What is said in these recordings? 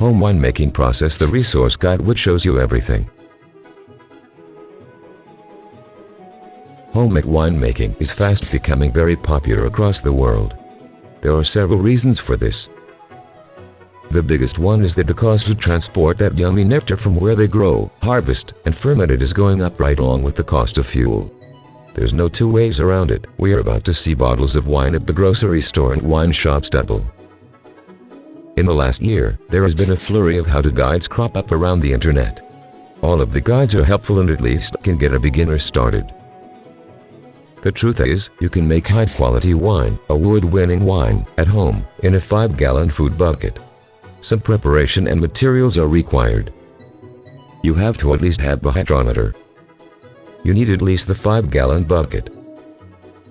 Home winemaking process, the resource guide, which shows you everything. Home winemaking is fast becoming very popular across the world. There are several reasons for this. The biggest one is that the cost to transport that yummy nectar from where they grow, harvest, and ferment it is going up right along with the cost of fuel. There's no two ways around it. We are about to see bottles of wine at the grocery store and wine shops double. In the last year, there has been a flurry of how-to guides crop up around the internet. All of the guides are helpful and at least can get a beginner started. The truth is, you can make high-quality wine, award-winning wine, at home, in a 5-gallon food bucket. Some preparation and materials are required. You have to at least have a hydrometer. You need at least the 5-gallon bucket.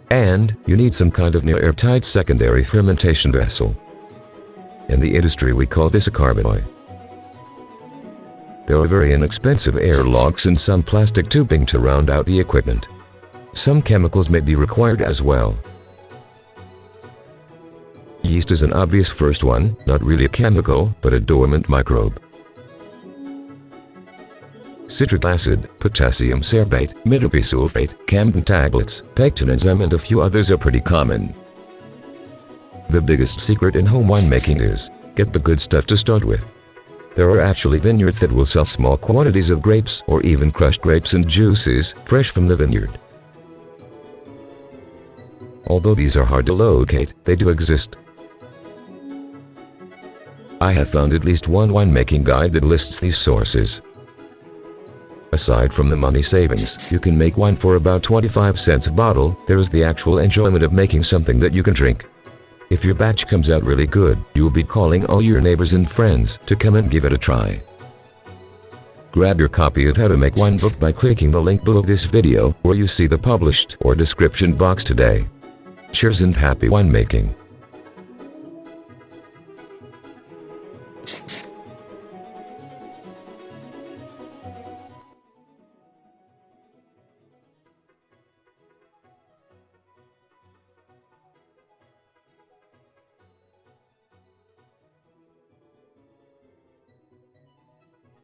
And, you need some kind of near-airtight secondary fermentation vessel. In the industry we call this a carboy. There are very inexpensive airlocks and some plastic tubing to round out the equipment. Some chemicals may be required as well. Yeast is an obvious first one, not really a chemical, but a dormant microbe. Citric acid, potassium sorbate, midazosulfate, Camden tablets, pectin enzyme and a few others are pretty common. The biggest secret in home winemaking is, get the good stuff to start with. There are actually vineyards that will sell small quantities of grapes or even crushed grapes and juices, fresh from the vineyard. Although these are hard to locate, they do exist. I have found at least one winemaking guide that lists these sources. Aside from the money savings, you can make wine for about 25 cents a bottle. There is the actual enjoyment of making something that you can drink. If your batch comes out really good, you will be calling all your neighbors and friends to come and give it a try. Grab your copy of How to Make Wine book by clicking the link below this video, where you see the published or description box today. Cheers and happy winemaking.